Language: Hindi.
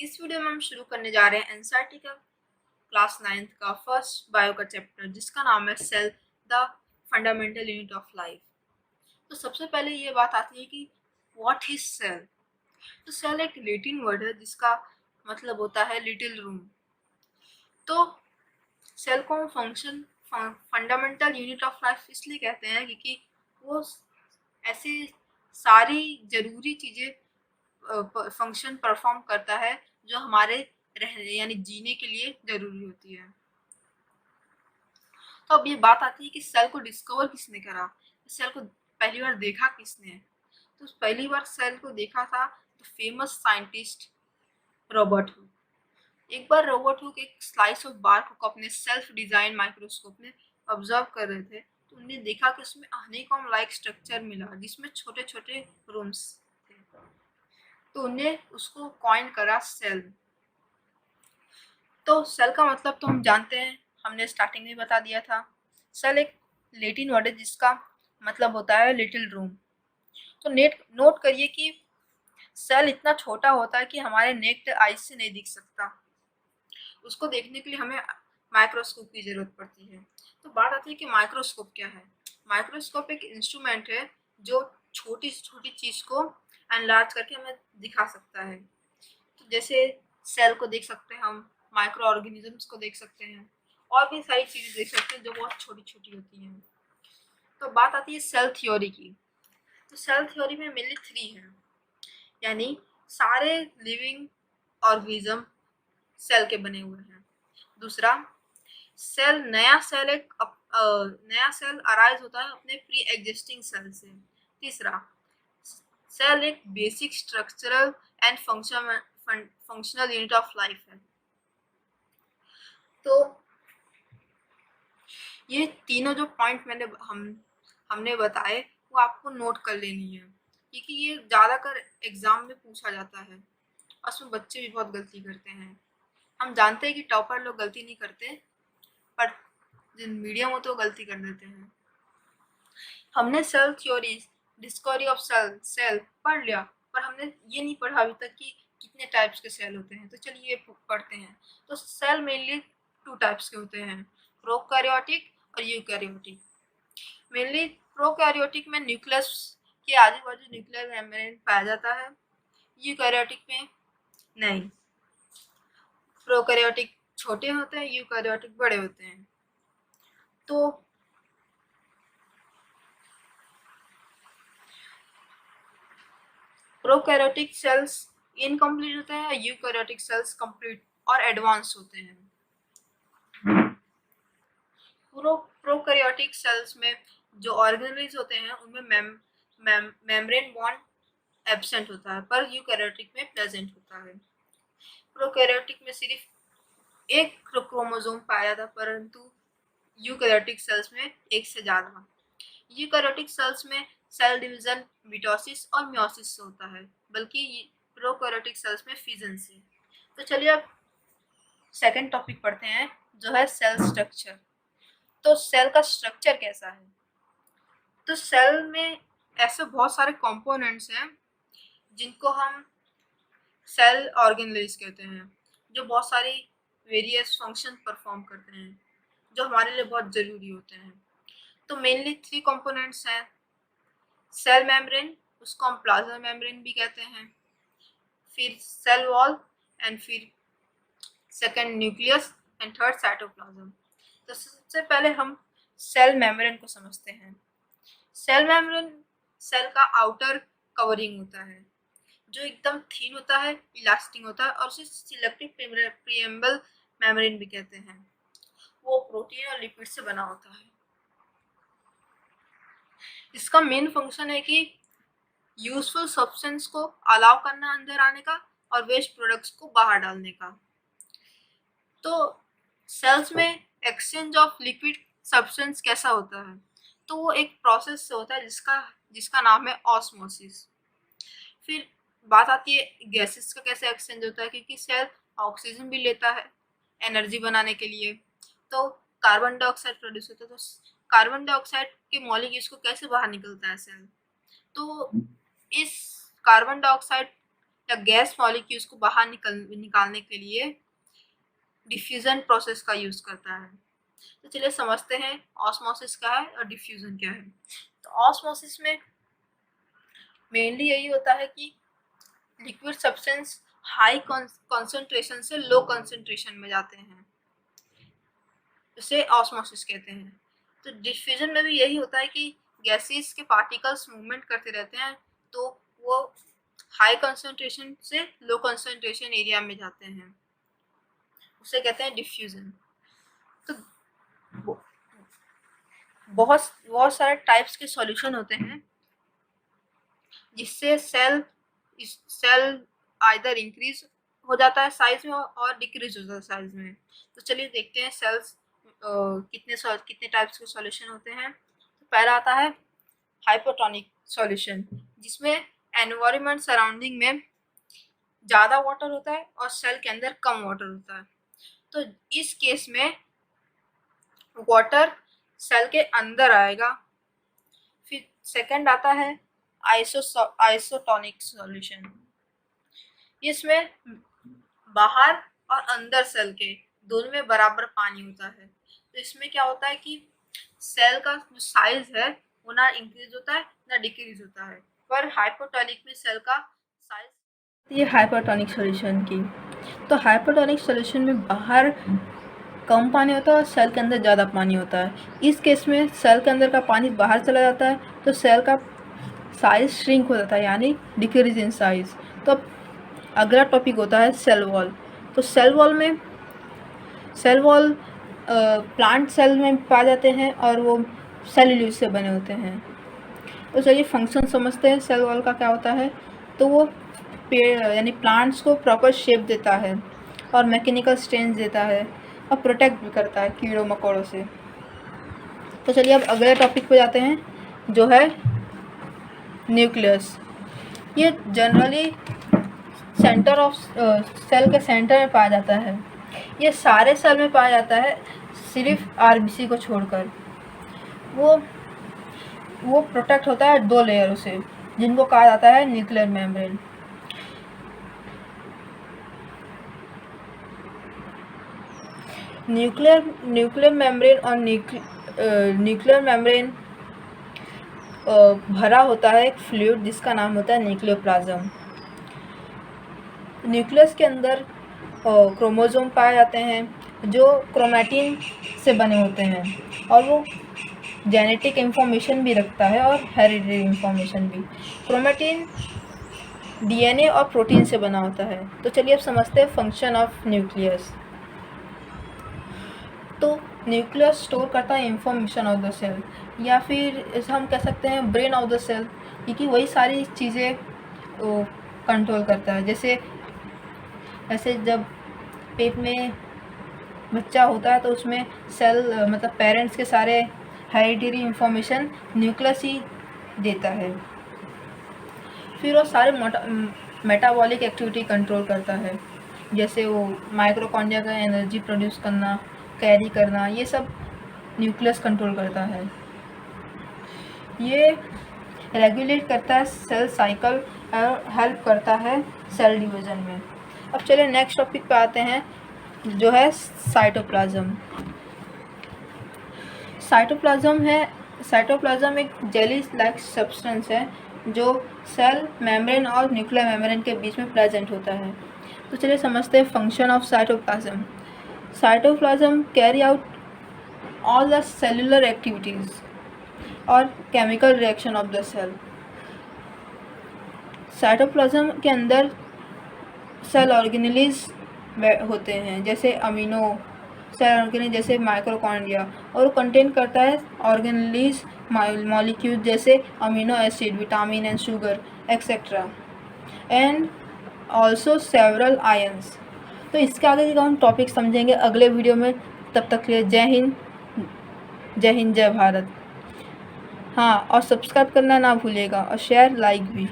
इस वीडियो में हम शुरू करने जा रहे हैं एनसीईआरटी का क्लास 9th का फर्स्ट बायो का चैप्टर जिसका नाम है cell the fundamental unit of life. तो सबसे पहले ये बात आती है कि व्हाट इज सेल। तो सेल एक लैटिन वर्ड है जिसका मतलब होता है लिटिल रूम। तो सेल को हम फंडामेंटल यूनिट ऑफ लाइफ इसलिए कहते हैं क्योंकि वो ऐसी सारी जरूरी चीज़ें फंक्शन परफॉर्म करता है जो हमारे रहने यानी जीने के लिए जरूरी होती है। तो अब ये बात आती है कि सेल को डिस्कवर किसने करा, सेल को पहली बार देखा किसने। तो पहली बार सेल को देखा था the famous scientist Robert Hooke. एक बार रॉबर्ट हुक एक स्लाइस ऑफ बार्क को अपने सेल्फ डिजाइन माइक्रोस्कोप में ऑब्जर्व कर रहे थे तो उन्हें देखा कि उसमें हनीकॉम्ब लाइक स्ट्रक्चर मिला जिसमें छोटे छोटे रूम्स थे। तो उन्हें उसको कॉइन करा सेल। तो सेल का मतलब तो हम जानते हैं, हमने स्टार्टिंग में बता दिया था। सेल एक लैटिन वर्ड है जिसका मतलब होता है लिटिल रूम। तो नोट करिए कि सेल इतना छोटा होता है कि हमारे नेक्ड आईज से नहीं दिख सकता। उसको देखने के लिए हमें माइक्रोस्कोप की जरूरत पड़ती है। तो बात आती है कि माइक्रोस्कोप क्या है। माइक्रोस्कोप एक इंस्ट्रूमेंट है जो छोटी से छोटी चीज को एनलार्ज करके हमें दिखा सकता है। तो जैसे सेल को देख सकते हैं हम, माइक्रो ऑर्गेनिजम्स को देख सकते हैं और भी सारी चीजें देख सकते हैं जो बहुत छोटी छोटी होती हैं। तो बात आती है सेल थ्योरी की। तो सेल थ्योरी में मेनली 3 है, यानी सारे लिविंग ऑर्गेनिज्म सेल के बने हुए हैं। दूसरा, नया सेल अराइज होता है अपने प्री एग्जिस्टिंग सेल से। तीसरा, सेल एक basic structural and functional unit of life है। तो ये तीनों जो पॉइंट हमने बताए वो आपको नोट कर लेनी है क्योंकि ये ज़्यादातर एग्जाम में पूछा जाता है और उसमें बच्चे भी बहुत गलती करते हैं। हम जानते हैं कि टॉपर लोग गलती नहीं करते, पर जिन मीडियम होते वो गलती कर देते हैं। हमने cell theory, discovery of cell पढ़ लिया, पर हमने ये नहीं पढ़ा अभी तक कि कितने टाइप्स के सेल होते हैं। तो चलिए ये पढ़ते हैं। तो सेल मेनली 2 टाइप्स के होते हैं, प्रोकैरियोटिक और यूकैरियोटिक। मेनली प्रोकैरियोटिक में न्यूक्लियस के आजू बाजू न्यूक्लियर मेम्ब्रेन पाया जाता है, यूकैरियोटिक में नहीं। प्रोकैरियोटिक छोटे होते हैं, यूकैरियोटिक बड़े होते हैं। तो प्रोकैरियोटिक सेल्स इनकम्प्लीट होते हैं, यूकैरियोटिक सेल्स कंप्लीट और एडवांस होते हैं। प्रोकैरियोटिक सेल्स में जो ऑर्गेनेल्स होते हैं उनमें मेम्ब्रेन बॉन्ड एब्सेंट होता है, पर यूकैरियोटिक में प्रेजेंट होता है। प्रोकैरियोटिक में सिर्फ एक क्रोमोसोम पाया जाता, परंतु यूकैरियोटिक सेल्स में एक से ज्यादा। यूकैरियोटिक सेल्स में सेल डिवीजन मिटोसिस और मियोसिस से होता है, बल्कि प्रोकैरियोटिक सेल्स में फिजन से। तो चलिए अब सेकंड टॉपिक पढ़ते हैं जो है सेल स्ट्रक्चर। तो सेल का स्ट्रक्चर कैसा है। तो सेल में ऐसे बहुत सारे कंपोनेंट्स हैं जिनको हम सेल ऑर्गेनेल्स कहते हैं, जो बहुत सारी वेरियस फंक्शन परफॉर्म करते हैं जो हमारे लिए बहुत ज़रूरी होते हैं। तो मेनली 3 कंपोनेंट्स हैं, सेल मेम्ब्रेन, उसको हम प्लाज्मा मेम्ब्रेन भी कहते हैं, फिर सेल वॉल, एंड फिर second nucleus, and third cytoplasm. तो सबसे पहले हम सेल मेम्ब्रेन को समझते हैं। सेल मेम्ब्रेन सेल का आउटर कवरिंग होता है जो एकदम थीन होता है, इलास्टिक होता है और उसे सिलेक्टिव प्रीएम्बल मेम्ब्रेन भी कहते हैं। वो प्रोटीन और लिपिड से बना होता है। इसका मेन फंक्शन है कि यूजफुल सब्सटेंस को अलाउ करना अंदर आने का और वेस्ट प्रोडक्ट्स को बाहर डालने का। तो सेल्स में एक्सचेंज ऑफ लिक्विड सब्सटेंस कैसा होता है। तो वो एक प्रोसेस से होता है जिसका नाम है ऑस्मोसिस। फिर बात आती है गैसेस का कैसे एक्सचेंज होता है, क्योंकि सेल ऑक्सीजन भी लेता है एनर्जी बनाने के लिए। तो कार्बन डाइऑक्साइड प्रोड्यूस होता है, तो कार्बन डाइऑक्साइड के मॉलिक्यूल्स को कैसे बाहर निकलता है सेल। तो इस कार्बन डाइऑक्साइड या गैस मॉलिक्यूल्स को बाहर निकालने के लिए डिफ्यूजन प्रोसेस का यूज करता है। तो चलिए समझते हैं ऑस्मोसिस क्या है और डिफ्यूजन क्या है। तो ऑस्मोसिस में मेनली यही होता है कि लिक्विड सब्सटेंस हाई कंसंट्रेशन से लो कंसंट्रेशन में जाते हैं, इसे ऑस्मोसिस कहते हैं। तो डिफ्यूजन में भी यही होता है कि गैसेस के पार्टिकल्स मूवमेंट करते रहते हैं, तो वो हाई कंसंट्रेशन से लो कंसंट्रेशन एरिया में जाते हैं, उसे कहते हैं डिफ्यूजन। तो बहुत बहुत सारे टाइप्स के सॉल्यूशन होते हैं जिससे सेल आइदर इंक्रीज हो जाता है साइज में और डिक्रीज हो जाता है साइज में। तो चलिए देखते हैं सेल्स कितने टाइप्स के सॉल्यूशन होते हैं। तो पहला आता है हाइपोटोनिक सॉल्यूशन, जिसमें एनवायरनमेंट सराउंडिंग में ज़्यादा वाटर होता है और सेल के अंदर कम वाटर होता है। तो इस केस में वाटर सेल के अंदर आएगा। फिर सेकंड आता है आइसोटोनिक सॉल्यूशन, इसमें बाहर और अंदर सेल के दोनों में बराबर पानी होता है। तो इसमें क्या होता है कि सेल का जो साइज है वो ना इंक्रीज होता है ना डिक्रीज होता है, पर हाइपोटोनिक में सेल का साइज। ये हाइपोटोनिक सॉल्यूशन की, तो हाइपोटोनिक सॉल्यूशन में बाहर कम पानी होता है और सेल के अंदर ज़्यादा पानी होता है। इस केस में सेल के अंदर का पानी बाहर चला जाता है तो सेल का साइज श्रिंक हो जाता है, यानी डिक्रीज इन साइज। तो अगला टॉपिक होता है सेल वॉल। तो सेल वॉल प्लांट सेल में पाए जाते हैं और वो सेल्यूलोज से बने होते हैं। तो चलिए फंक्शन समझते हैं सेल वॉल का क्या होता है। तो वो पेड़ यानी प्लांट्स को प्रॉपर शेप देता है और मैकेनिकल स्ट्रेंथ देता है और प्रोटेक्ट भी करता है कीड़ों मकोड़ों से। तो चलिए अब अगले टॉपिक पे जाते हैं, जो है न्यूक्लियस। ये जनरली सेंटर ऑफ सेल के सेंटर में पाया जाता है। ये सारे सेल में पाया जाता है सिर्फ आरबीसी को छोड़कर। वो प्रोटेक्ट होता है दो लेयरों से, जिनको कहा जाता है न्यूक्लियर मेम्ब्रेन। न्यूक्लियर मेम्ब्रेन और न्यूक्लियर मेम्ब्रेन भरा होता है एक फ्लूइड जिसका नाम होता है न्यूक्लियोप्लाज्म। न्यूक्लियस के अंदर क्रोमोसोम पाए जाते हैं जो क्रोमैटिन से बने होते हैं और वो जेनेटिक इंफॉर्मेशन भी रखता है और हेरिडिटरी इंफॉर्मेशन भी। क्रोमैटिन डीएनए और प्रोटीन से बना होता है। तो चलिए अब समझते हैं फंक्शन ऑफ न्यूक्लियस। तो न्यूक्लियस स्टोर करता है इंफॉर्मेशन ऑफ द सेल, या फिर हम कह सकते हैं ब्रेन ऑफ द सेल, क्योंकि वही सारी चीज़ें कंट्रोल करता है। ऐसे जब पेट में बच्चा होता है तो उसमें सेल मतलब पेरेंट्स के सारे हेरिडिटरी इंफॉर्मेशन न्यूक्लियस ही देता है। फिर वो सारे मेटाबॉलिक एक्टिविटी कंट्रोल करता है, जैसे वो माइक्रोकॉन्ड्रिया का एनर्जी प्रोड्यूस करना, कैरी करना, ये सब न्यूक्लियस कंट्रोल करता है। ये रेगुलेट करता है सेल साइकिल और हेल्प करता है सेल डिवीजन में। अब चलिए नेक्स्ट टॉपिक पे आते हैं, जो है साइटोप्लाज्म। साइटोप्लाज्म एक जेली लाइक सब्सटेंस है जो सेल मेम्ब्रेन और न्यूक्लियर मेम्ब्रेन के बीच में प्रेजेंट होता है। तो चलिए समझते हैं function of cytoplasm. Cytoplasm carry out all the cellular activities और chemical reaction of the cell. Cytoplasm के अंदर सेल ऑर्गेनेलिज होते हैं, जैसे अमीनो सेल ऑर्गेनेल, जैसे माइक्रोकॉन्ड्रिया, और कंटेन करता है ऑर्गेनेलिज मॉलिक्यूल जैसे amino acid, vitamin and sugar etcetera, and also several ions. तो इसके आगे का हम टॉपिक समझेंगे अगले वीडियो में। तब तक के लिए जय हिंद, जय भारत। हाँ, और सब्सक्राइब करना ना भूलिएगा और शेयर लाइक भी।